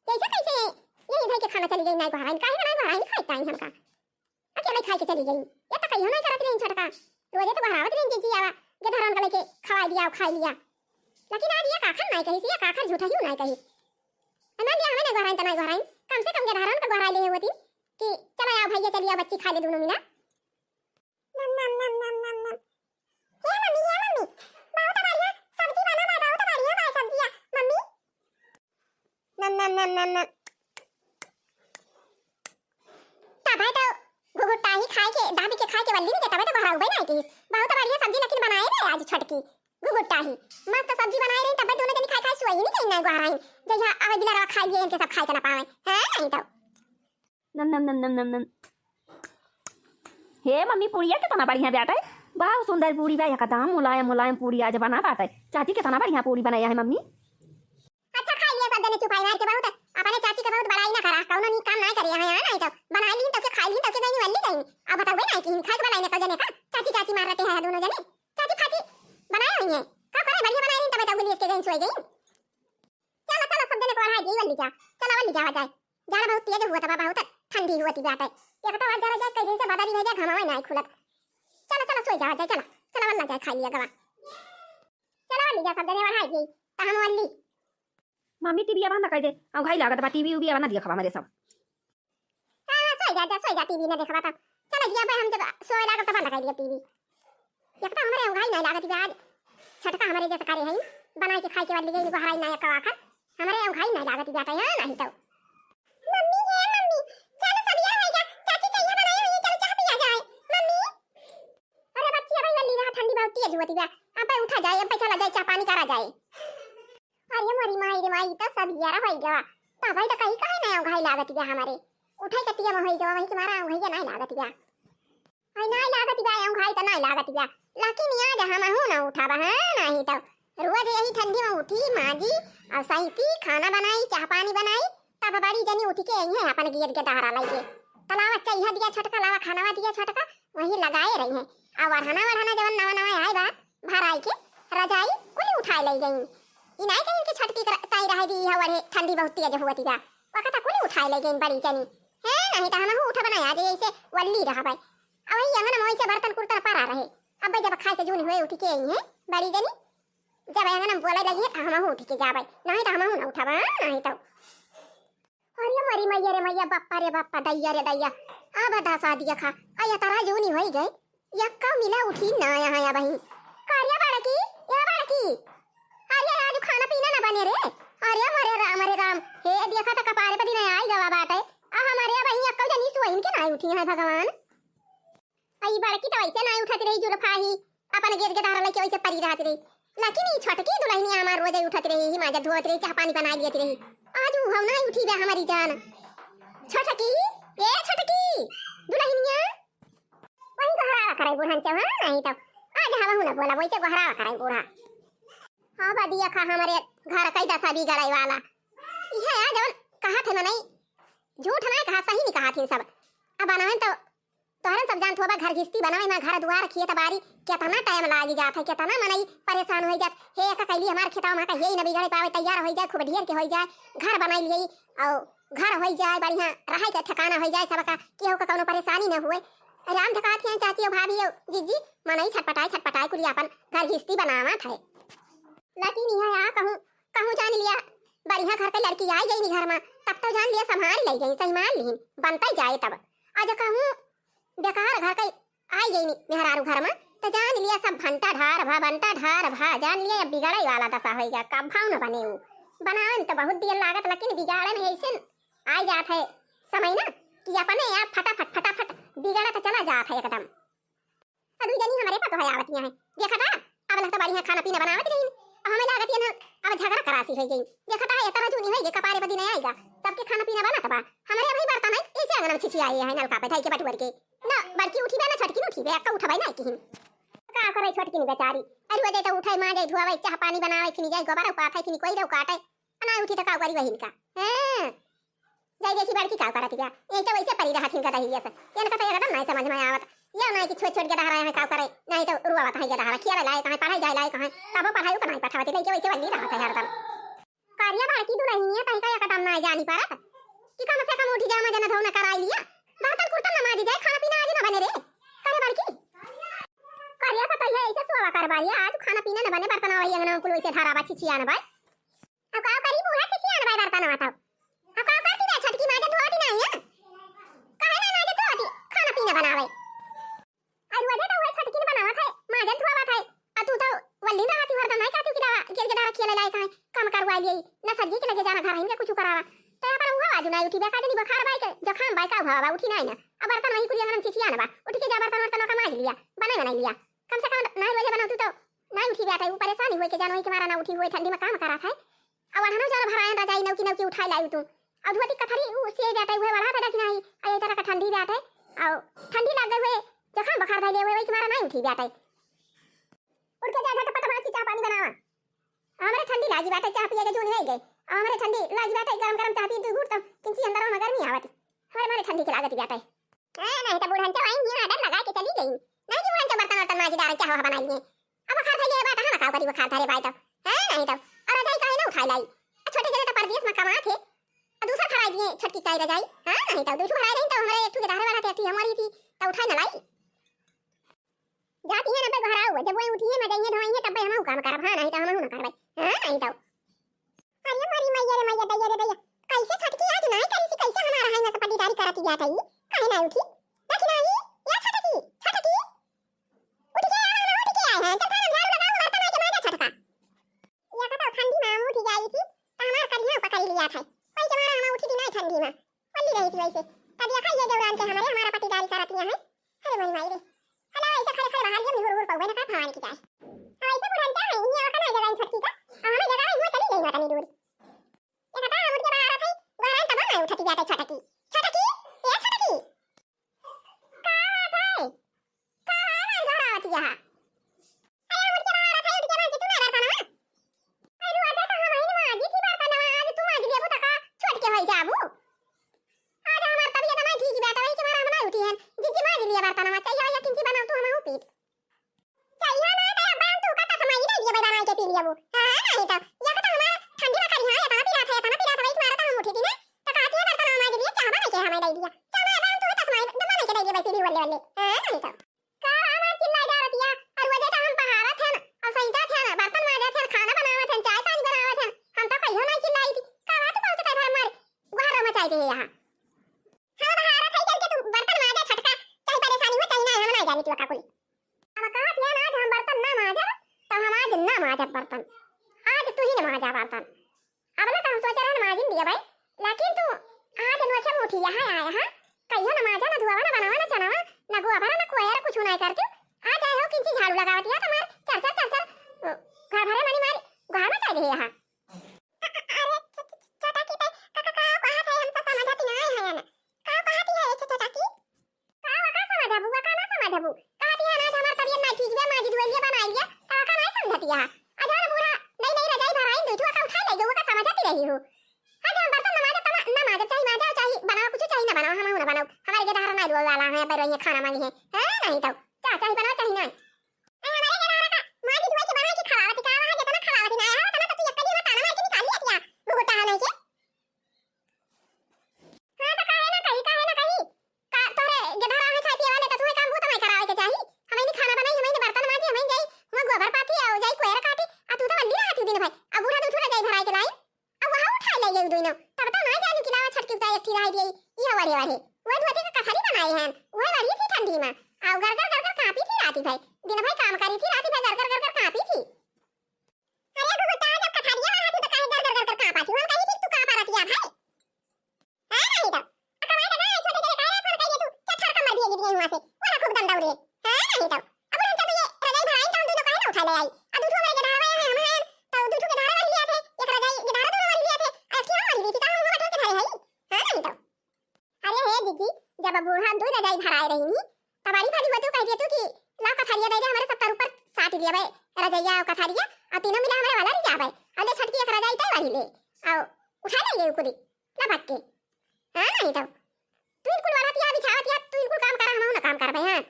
A: कैसे कैसे यही भाई के खाना चली गई ना घराई काहे ना घराई खाई टाइम हमका अकेले खाई के चली गई ये तो कहियो नहीं करत रही छोटका रोजे तो घरावत रही जी आवा के धरन का लेके खवा दिया खाई लिया लेकिन आज ये काखर नहीं कही ये काखर झूठा ही नहीं कही अना लिया हमें घराई तना घराई कम से कम के धरन का घराई ले होती कि चला आओ भैया चलिए बच्ची खा ले दोनों मिला नम नम नम नम नम नम ये मम्मी बहुत बढ़िया सब्जी बना बहुत बढ़िया भाई सब्जियां मम्मी नम नम नम नम नम तब तो गुगुट्टा ही खाए के दादी के खाए के वल्ली के तब तो घर उबे नहीं की बहुत बढ़िया सब्जी लेकिन बनाए रे आज छटकी गुगुट्टा ही मस्त सब्जी बनाए रे तब दोनों जन खाए खाए सोई नहीं कहीं ना घराई जैसा आवे बिला खाई लिए इनके सब खाए के ना पावे हैं नहीं तो
B: नम नम नम नम नम नम हे मम्मी पूड़िया कितना बढ़िया बेटा है बहुत सुंदर पूड़ी बा एकदम मुलायम मुलायम पूड़ी आज बना पाता है चाची कितना बढ़िया पूड़ी बनाया है मम्मी
A: अच्छा खा लिया सब जने चुपाई मार के बहुत अपने चाची के बहुत बड़ाई ना करा कौनो नी काम ना करी है नहीं तो बना ली तो के खा ली तो के नहीं वाली गई अब बताओ ना कि खाए के बनाई ने जने का चाची चाची मार रहे हैं दोनों जने चाची खाती बनाए हुई है का करे बढ़िया बनाई नहीं तब तो गुली इसके गई सोई गई चलो चलो सब जने को आ गई वाली जा चलो वाली जावा जाए जाड़ा बहुत तेज हुआ था बहुत ठंडी हुई थी बात है ये कहता आज जरा जाए कहीं से बादारी भेजा घमावे नहीं खुलत चलो चलो सोई जावा जाए चलो वाला जाए खा लिया गवा चलो वाली जा सब जने बढ़ाई गई तो हम वाली
B: मम्मी टीवी बंद कर दे अब घाई लागत बा टीवी उबी बना दिया खबा मेरे सब
A: हां सोई जा टीवी ना देखबा त चलो जिया भाई हम जब सोए लागत त बंद कर दिया टीवी ये तो हमरे घाई नहीं लागत आज छटका हमारे जैसे करे है बना के खाई के वाली गई को हराई ना का आखर हमारे घाई नहीं लागत जाता है नहीं तो मम्मी चलो सब यार हो जा चाची चाहिए बनाई हुई चलो चाय पिया जाए मम्मी अरे बच्ची भाई वाली रहा ठंडी बहुत तेज होती है अब उठा जाए अब चला जाए चाय पानी करा जाए अरे मोरी माई रे माई तो सब यार हो गया ता भाई तो कहीं काहे ना घाई लागत गया हमारे उठाई कतिया में होई गया वही तुम्हारा घाई नहीं लागत गया आई नहीं लागत गया घाई तो नहीं लागत गया लेकिन आज हम हूं ना उठाबा है नहीं तो रोज यही ठंडी में उठी माजी और सही खाना बनाई चाय पानी बनाई तब बड़ी जनी उठ के आई है अपन गिर के दहरा लाइए तलावा चाहिए दिया छटका लावा खानावा दिया छटका वही लगाए रही है और वरहाना जवन नवा नवा आए बा भराई के रजाई कुल उठा ले गई ई नहीं कहीं के छटकी ताई रह दी है वरे ठंडी बहुत तेज होती बा वकता कुल उठा ले गई बड़ी जनी है नहीं तो हम उठ बनाया जे ऐसे वल्ली रहा भाई अब वही यहां ना मोई से बर्तन कुर्ता पारा रहे अब जब खाए के जून हुए उठ के आई है बड़ी जनी जब अंगन बोले लगी हम उठ के जाबे नहीं तो हम ना उठाबा नहीं तो अरे मरी मैया रे मैया बाप्पा दैया रे दैया आ बता शादी खा आया तारा जोनी होई गई यक्का मिला उठी ना यहाँ या बही कार्या बाड़की या बाड़की अरे आज खाना पीना ना बने रे अरे राम हे देखा तो कपारे पदी नहीं आई गवा बाटे आ हमारे बही यक्का जनी सोइन के नहीं उठी है भगवान आई बाड़की तो ऐसे नहीं उठती रही जुलफाही अपन गेट के धारा लेके वैसे परी रहती रही लेकिन ई छोटकी दुल्हनी हमार रोज उठती रही ही माजा धोत रही चाह पानी बना लेती रही आज वो नहीं उठी बे हमारी जान छोटकी ए छोटकी दुल्हनिया वही गहरा करे बुढ़न चे हां नहीं तो आज हवा हुना बोला वैसे गहरा करे बूढ़ा हां बदिया खा हमारे घर कई दशा भी गड़ाई वाला यह आ जवन कहा थे नहीं झूठ ना कहा सही नहीं कहा थी सब अब बनावन तो तोहरन सब जान थोबा घर घिस्ती बनावे ना घर दुआर खेत बारी कितना टाइम लागी जात है कितना मनई परेशान हो जात हे का कैली हमार खेतवा में का यही न बिगड़े पावे तैयार हो जाए खूब ढेर के हो जाए घर बनाई लिए और घर हो जाए बढ़िया रहे के ठिकाना हो जाए सबका केहू का कोनो परेशानी न हुए राम धका थे चाची और भाभी जीजी मनई छटपटाए कुली अपन घर घिस्ती बनावा थे लेकिन यह आ कहूं जान लिया बढ़िया घर के लड़की आई गई घर में तब तो जान लिया संभाल ले गई सही मान ली बनता जाए तब आज कहूं बेकार घर के आई गई मेहरारू घर में तो जान लिया सब भंटा ढार भा जान लिया बिगड़े वाला दशा हो गया कब भाव न बने बनावन तो बहुत देर लागत लेकिन बिगाड़े में ऐसे आ जात है समय ना कि अपने आप फटाफट बिगड़ा तो चला जात है एकदम अदू जनी हमारे पास है आवतियां है देखा था अब लगता बढ़िया खाना पीना बनावत रही हमें लागत है ना अब झगड़ा करासी हो गई देखा था इतना जूनी है ये कपारे बदी नहीं आएगा सबके खाना पीना बना तबा हमारे अभी बर्तन है ऐसे अंगन में छिछी आई है नलका पे धाई के बटवर के ना बड़की उठी बे ना छटकी उठी बे अक्का उठबाई नहीं किहिन का करे छोटकी नि बेचारी अरे वजह तो उठाई मां जाई धुआवे चाह पानी बनावे फिनी जाई गोबर उपाथे फिनी कोई रे काटे ना उठी तो का करी वहिन का हां जाई देखी बड़की का करत गया ये तो वैसे परी रहा थिन का दही ऐसे ये ना तो एकदम नहीं समझ में आवत या नहीं कि छोट के दहरा है का करे नहीं तो रुआवत है दहरा खिया लाए कहां पढ़ाई जाए लाए कहां तब पढ़ाई को नहीं पठावत ले के वैसे वल्ली रहा है हरदम कार्या बाकी दुल्हनिया तई का एकदम ना जानी परत कि कम से कम उठी जा मजा न धौना कराई लिया बर्तन कुर्तन नमाज जाए खाना पीना आज न बने रे करे बड़की कार्या पता है ऐसे सोवा कर बारिया आज खाना पीना न बने बर्तन वही अंगना कुल वैसे धारा बाछी छिया न भाई अब का करी बूढ़ा से छिया न भाई बर्तन बताओ अब का करती रे छटकी माजे धोती नहीं है काहे ना माजे धोती खाना पीना बनावे आज वजह तो वही छटकी ने बनावा था माजे धोवा था आ तू तो वल्ली ना आती हरदम नहीं कहती कि गिर के धारा खेले लाए काहे काम करवा लिए ना सब्जी के लगे जाना घर हिंगे कुछ करावा तो पर हुआ बाजू ना उठी बेका देनी बुखार भाई के जखाम भाई का भावा उठी नहीं ना अब बर्तन वही कुलिया हम छिछिया ना बा उठ के जा बर्तन का माज लिया बना लिया कम से कम नहीं रोजे बनाऊ तो नहीं उठी बैठा वो परेशानी हुई के जानो के मारा ना उठी हुई ठंडी में काम करा था अब हनो जरा भराया रजाई नौकी उठाई लाई तू अब धोती कथरी उसे जाता हुए बढ़ा था कि नहीं अरे तरह का ठंडी बैठे और ठंडी लग गई हुए जखाम बुखार भाई ले हुए के मारा नहीं उठी बैठे उठ के जा झटपट बाकी चाह पानी बनावा हमारे ठंडी लागी बैठे चाह पिए के जो नहीं गए हमारे ठंडी लागी बैठे गरम चाह पी तू घुटता किंची अंदर में गर्मी आवती हमारे ठंडी की लागत बैठे नहीं तो बुढ़न चवाई नहीं आदत लगा के चली गई नहीं कि बुढ़न बर्तन माजी डाल चाह बनाई है अब खा खाई बात हां का करी खा थारे भाई तो हां नहीं तो और रजाई काहे ना उठाई लाई छोटे जने तो परदेश में कमा थे दूसरा खराई दिए छटकी काई रजाई हां नहीं तो दूसरा खराई नहीं तो हमारे एक के धारे वाला थे हमारी थी तो उठाई ना लाई जाती है ना पे घर आओ जब वो उठी है मैं जाइए धोइए तब हम काम करब हां नहीं तो हम ना करबै हां नहीं तो अरे मरी मैया रे मैया दैया रे दैया कैसे छटकी आज नहीं करी सी कैसे हमारा है ना पटीदारी करती जात है काहे ना उठी देखी नहीं या छटकी उठ के आए ना उठ के आए हैं चल खाना झाड़ू लगाओ बर्तन आके मांगा छटका या का तो ठंडी में उठ गई थी तो हमारा करिया पकड़ लिया था कोई के मारा हम उठी थी नहीं ठंडी में पल्ली रही थी वैसे तब या खाइए दौरान के हमारा पटीदारी करती है अरे मरी माई रे हला ऐसे खड़े खड़े बाहर जब हुर पवे ना का भवानी की जाए ऐसे बुढ़न चाहे ये का ना जगह छटकी का हमारे जगह हुआ चली गई माता नी दूर ये का उठ के बाहर थी गहराई तब ना उठती जाते छटकी ये छटकी का भाई का ना गहरावती यहां अरे उठ के बाहर थी उठ के माजी तू ना बर्तन अरे आजा तो हम ही माजी की बर्तन आज तू माजी देबू त का छोड़ के होई जाबू आज हमार तबीयत नहीं ठीक बेटा वही के मारा हम ना उठी है जिजी माजी लिया बर्तन में चाहिए या किंची बनाऊ तो हम पीट चाहिए ना तेरा बाम तू का समय नहीं दिया बना के पी लिया वो हां नहीं तो या का हमारा ठंडी में करी हां या तना पी रहा था वही मारा तो हम उठी थी ना तो कहती है बर्तन हमारे लिए चाह बना के हमें दे दिया चाह बाम तू तो समय बना के दे दिया भाई पीली वाले हां नहीं तो का हमार चिल्ला जा रही है और वजह तो हम पहाड़ा थे ना और सईदा थे ना बर्तन माजा थे मचाई दे यहाँ हाँ बाहर खाई चल के तू बर्तन माजा छटका चाहे परेशानी हो चाहे ना हम ना जानी तू का कोई अब कहा दिया ना हम बर्तन ना माजा तो हम आज ना माजा बर्तन आज तू ही ना माजा बर्तन अब ना हम सोच रहे माजिन दिया भाई लेकिन तू आज नोचे मुठी यहाँ आया हां कहियो ना माजा ना धुआवा ना बनावा ना चनावा ना गोआ भरा ना कोया कुछ नहीं करती आज आए हो किंची झाड़ू लगावती है तुम्हारे चर घर भरे मनी मारी घर में चाहिए यहाँ अरे छोटा की पे काका कहा थे हम सब समझाती नहीं है ना का कहती है छोटा की का समझा बुआ का ना समझा बु कहती है ना हमार तबीयत नहीं ठीक है माजी दुआलिया बनाई है का नहीं समझती है आज और बुरा नहीं रजाई भराई दूठवा का उठा ले जो का समझाती रही हो आज हम बर्तन ना माजा चाहिए माजा चाहिए बनाओ कुछ चाहिए ना बनाओ हम ना बनाओ हमारे के धारा नहीं दुआ वाला है पर ये खाना मांगी है नहीं तो चाहिए बनाओ चाहिए नहीं हमारे के धारा का माजी दुआ के बनाई की खवावती का वहां जितना खवावती ना है तना तो तू एक कदी में ताना मार के निकाल लिया क्या गोटा है नहीं के हां तो काहे ना कहीं का तोरे के धारा में खाई पिए वाले तो तू काम वो तो नहीं करावे के चाहिए हमें नहीं खाना बनाई हमें बर्तन माजी हमें जाई वहां गोबर पाती है जाई कोयरा काटी आ तू तो बल्ली ना आती दिन भाई अब बुढ़ा दूठरा जाई भराई के लाई अब वहां उठा ले ये दोनों तब तो ना जानी कि लावा छटकी उतार एक ठिराई दी ये वाली वो धोती का कथारी बनाई है वो वाली थी ठंडी में आओ गरगर कापी थी राती भाई दिन भाई काम करी थी राती भाई गरगर कापी थी अरे गुगुटा जब कथारिया वहां थी तो काहे गरगर कापा थी हम कही थी तू कापा रही है भाई हां नहीं तो कमाई का ना छोटे छोटे काहे फोन करिए तू चट्ठर का मर दिए गिरी वहां से वाला खूब दम दौड़े हां नहीं तो अब हम तो ये रजाई भराई तो हम दोनों काहे ना उठा ले आई आ दूठो मेरे के धारा है हम तो दूठो के धारा वाली लिया थे एक रजाई के धारा दोनों वाली लिया थे अच्छी वाली थी तो हम वो बटन के धारे है हां नहीं तो अरे हे दीदी जब बूढ़ा दो रजाई भराए रही नी तबारी भारी बतू कह दिए तू कि ला कथारिया दे दे हमारे 70 ऊपर साट दिया भाई रजाइया और कथारिया और तीनों मिला हमारे वाला रिजा भाई अरे छटकी एक रजाई तय वाली ले आओ उठा ले ये कुदी ना भाग के हां नहीं तो तू इनको वाला बिछावतिया तू इनको काम कर हम ना काम कर भाई हां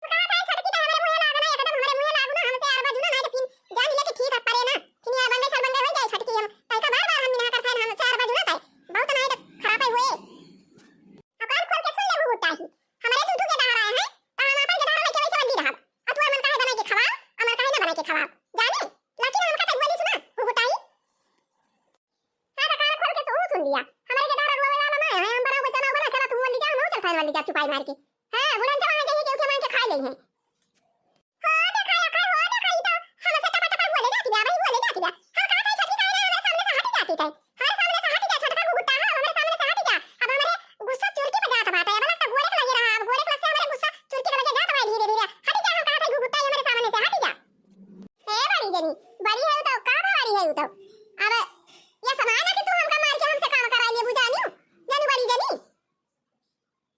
A: तो कहा था छटकी तो हमारे मुंह लागना एकदम हमारे मुंह लागू ना हमसे यार बाजू ना नहीं तो जान ले कि ठीक है परे ना कि यार बंदे सर बंदे हो जाए छटकी हम तय का बार हम बिना करते हम चार बाजू ना तय बहुत नहीं तो खराब हुए कान खोल के सुन ले गुगुटा ही हमारे दूधू के धारा है तो हम अपन के धारा लेके वैसे बंदी रहब अब तू मन काहे बना के खवा अमर काहे ना बना के खवा जाने लेकिन हम का बोली सुना गुगुटा ही हां तो कान खोल के सुन लिया हमारे के धारा रोवे वाला ना है हम बड़ा बचना बना चला तू बोली जा हम चल खाने वाली जा चुपाई मार के हां बुढ़न से वहां जाइए के मांग के खा ले हैं हां देखा या खा हो देखा ही तो हम से टपा बोले जाती भाई बोले जाती हम कहा था छटकी का हमारे सामने से हट जाती है हर सामने से हट जा छटका गुगुटा है हमारे सामने से हट जा अब हमारे गुस्सा चुरकी पे जाता बात है अब लगता गोले लगे रहा अब गोले से हमारे गुस्सा चुरकी पे लगे जाता है धीरे धीरे हट जा हम कहा था गुगुटा हमारे सामने से हट जा ए बड़ी जनी बड़ी है तो का बड़ी है तो अब ये समाना कि तू हमका मार के हमसे काम करा लिए बुझानियो जानी बड़ी जनी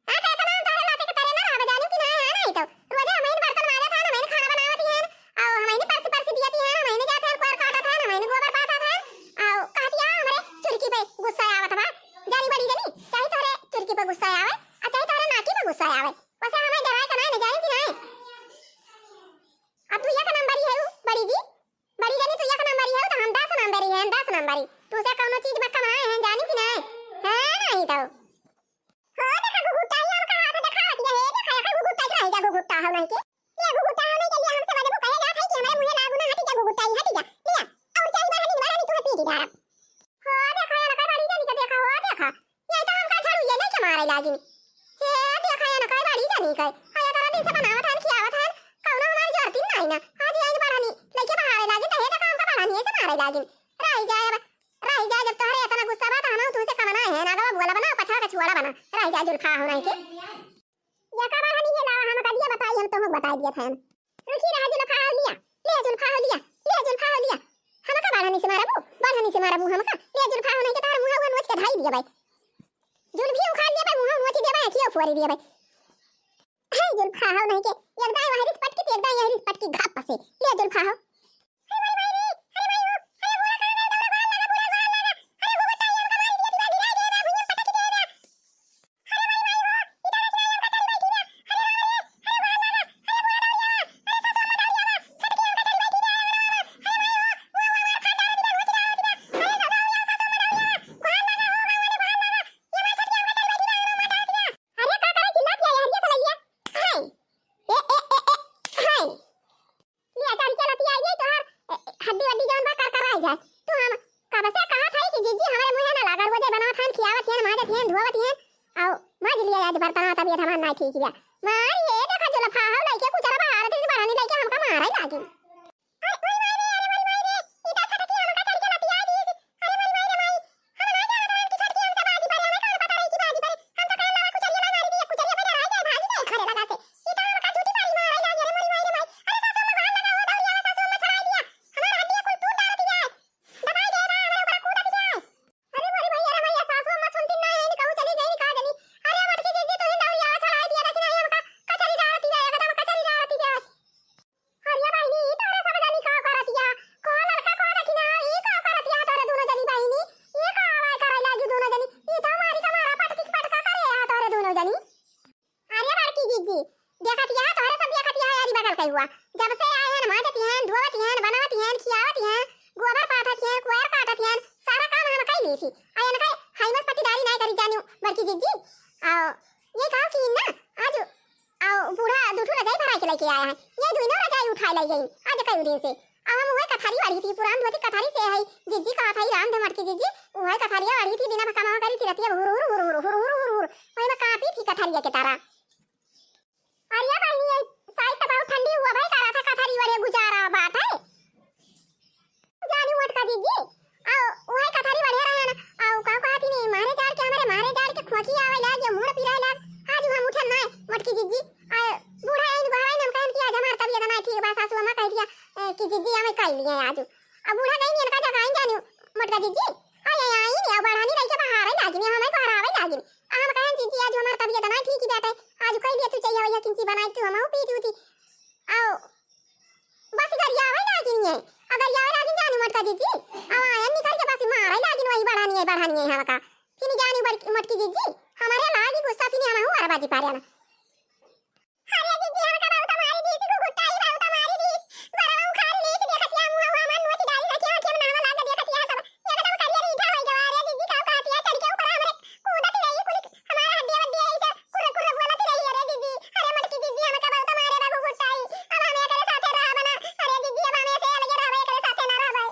A: हां तो इतना तारे लाते के तारे ना अब जानियो कि नहीं है नहीं तो रोज हमें बर्तन मारा था हमें खाना बनावती है और हमें परसी दिया थी हमें जाते हैं कोर काटा था हमें गोबर पाता था और कहतिया हमारे चुरकी पे गुस्सा आवत बा जानी बड़ी जनी चाहे तोरे चुरकी पे गुस्सा आवे और चाहे तोरे नाकी पे गुस्सा आवे वैसे हमें डराए का नहीं जाए कि नहीं अब तू ये का नंबर है बड़ी जी बड़ी जनी तू ये का नंबर है तो हम 10 नंबर है 10 नंबर तू से कोनो चीज में कमाए हैं जानी कि नहीं है नहीं तो हो देखा गुगुटा ही हम का हाथ दिखावती है देखा या गुगुटा ही जा गुगुटा हो नहीं के ये गुगुटा हो नहीं के लिए हमसे बजे कहे जात है कि हमारे मुंह लागू ना हट जा गुगुटा ही हट जा लिया और चाहिए बड़ा नहीं तू पीटी डाल हो देखा या ना बड़ी जनी का देखा हो देखा ये तो हम का झाड़ू ये नहीं के मारे लागिन हे देखा या ना का बड़ी जनी का आया तारा दिन से बनावत है खियावत है कौनो हमारी जरूरत नहीं ना आज आई बढ़ानी लेके बाहर लागिन तो हे तो काम का बढ़ानी है से मारे लागिन रह जाए जब तोहरे इतना गुस्सा बा तो हम तुमसे कमना है ना गवा बोला बना पछा का छुआड़ा बना रह जा जुल्फा हो नहीं के ये का बढ़ानी है लावा हम का दिया बताई हम तो बता दिया था रुकी रह जुल्फा हो लिया ले जुल्फा हो लिया ले जुल्फा हो लिया हम का बढ़ानी से मारा बू हम का ले जुल्फा हो नहीं के तार मुंह नोच के ढाई दिया भाई जुल्फी उखाड़ लिया भाई मुंह नोच दिया भाई कियो फोड़ी दिया भाई है जुल्फा हो नहीं के एकदम वही रिस पटकी एकदम यही रिस पटकी घाप से ले जुल्फा हो नहावत हैं धोवत हैं आओ माज लिया आज बर्तन तबीयत हमार नहीं ठीक है मार ये देखा जो लफा हो लइके कुछ रबा हार दे बरानी लइके हमका मारा ही लागी हुआ जब से आए हैं माजत हैं धोवत हैं बनावत हैं खियावत हैं गोबर पाथत हैं कुआर काटत हैं सारा काम हम कई ली थी आयन का हाइमस पट्टीदारी नहीं करी जानी बड़की जीजी आओ ये कहो कि ना आज आओ बूढ़ा दूठू रजाई भरा के लेके आया है ये दुनो रजाई उठा ले गई आज कई उदे से अब हम वही कथारी वाली थी पुरान धोती कथारी से है जीजी का था राम दे मटकी जीजी वही कथारिया वाली थी बिना भकामा करी थी रतिया हुर हुर हुर हुर हुर हुर हुर वही में काफी थी कथारिया के तारा अरे भाई ये साइड तो बहुत ठंडी हुआ भाई करा था कथारी वाले गुजारा बात है जानी मटका दीजिए आओ वही कथारी वाले रहे ना आओ का कहती नहीं मारे जाड़ के हमारे मारे जाड़ के खोकी आवे लाग ये मुड़ पिराए लाग आज हम उठन ना मटकी दीदी आ बूढ़ा इन बहराई नम कहन किया हमार तबीयत ना ठीक बा सासू अम्मा कह दिया कि दीदी हमें कह लिए आज अब बूढ़ा नहीं इनका जगह आई जानी मटका दीदी आए आई नहीं बढ़ानी रही के बाहर आई लागिनी हमें को हरावे लागिनी हम कहन दीदी आज हमार तबीयत ना ठीक बेटा आज कह दिया तू चाहिए भैया किंची बनाई तू हम पी तू आओ बस इधर यावे लागिनी है अगर यावे लागिन जानी मटका दीदी अब आयन निकल के बस मारे लागिन वही बढ़ानी है हमका फिर जानी मटकी दीदी हमारे लागी गुस्सा फिर हम हूं अरबाजी पारे ना अरे दीदी हमका बहुत मारी दी को गुट्टा ही बहुत मारी दी बड़ा खा ले देखत या मुंह हुआ मन नोच डाली रखिया के नाम लागे देखत या सब एकदम करियर ईठा हो गया अरे दीदी का कहती है चढ़ के ऊपर हमरे कूदत रही कुल हमारा हड्डी वड्डी ऐसे कुर कुर बोलत रही अरे दीदी अरे मटकी दीदी हमका बहुत मारे बाबू गुट्टा ही अब हम एकरे साथे रह बना अरे दीदी अब हम ऐसे अलग रह एकरे साथे ना रह भाई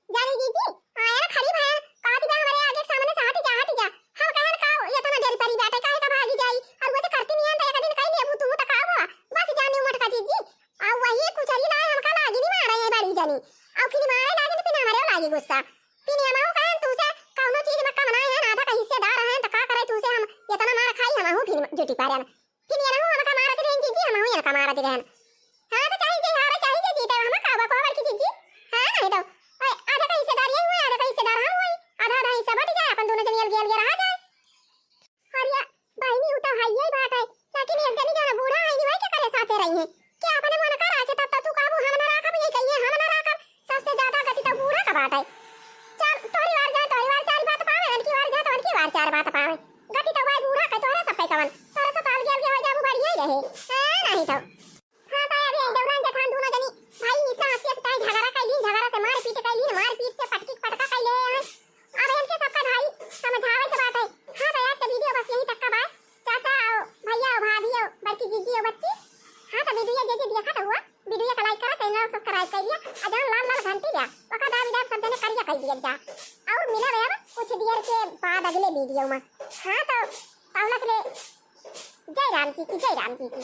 A: जानी दीदी आया खड़ी भाई कहती बा हमारे आगे सामने से हट जा हम कहन का ये तना डर परी बैठे काहे का भागी जाई और वो तो करती नहीं है एक दिन कह ले तू तो का हुआ बस जानी मटका दीदी आ वही कुछ ही ना हमका लागी नहीं मारे है बड़ी जानी आ फिर मारे लागी तो फिर हमारे लागी गुस्सा फिर हम कहन तू से कौनो चीज में कम ना है ना आधा का हिस्सेदार है तो का करे तू से हम इतना मार खाई हम हूं फिर ड्यूटी पारे फिर ये ना हमका मारत रहे दीदी हम हूं इनका मारत रहे हां तो चाहिए हारे चाहिए जीते हम का बा को दीदी हां नहीं तो आधा का हिस्सेदार ये हुआ आधा का हिस्सेदार हम हुई आधा हिस्सा बट जाए अपन दोनों जन गेल रह जाए अरे बहनी उठा हाई यही बात है लेकिन एक जनी जो बूढ़ा है भाई क्या करे साथे रही है क्या अपने मन का राखे तब तू काबू हम ना राखब ये कहिए हम ना राखब सबसे ज्यादा गति तो बूढ़ा का बात है चल तोरी वार जाए तोरी वार चार बात पावे अनकी वार जाए तो अनकी वार चार बात पावे गति तो भाई बूढ़ा का तोरे सब पे कवन तोरे तो ताल गेल के हो जाबू बढ़िया ही रहे नहीं तो हां भाई अभी दौरान जठान दोनों जनी भाई इतना हंसी से झगड़ा कैली झगड़ा से मार पीट कैली मार पीट से पटकी पटका कैले अब इनके सबका भाई समझावे के बात है हां भैया के वीडियो बस यही तक का बात चाचा आओ भैया आओ भाभी आओ बच्ची जीजी आओ बच्ची हां तो वीडियो जैसे देखा तो हुआ वीडियो का लाइक करा चैनल सब्सक्राइब कर लिया अजान लाल लाल घंटी दिया वका दाब दाब सब जने करिया कर दिया जा और मिला भैया कुछ देर के बाद अगले वीडियो में हां तो पावला के जय राम जी की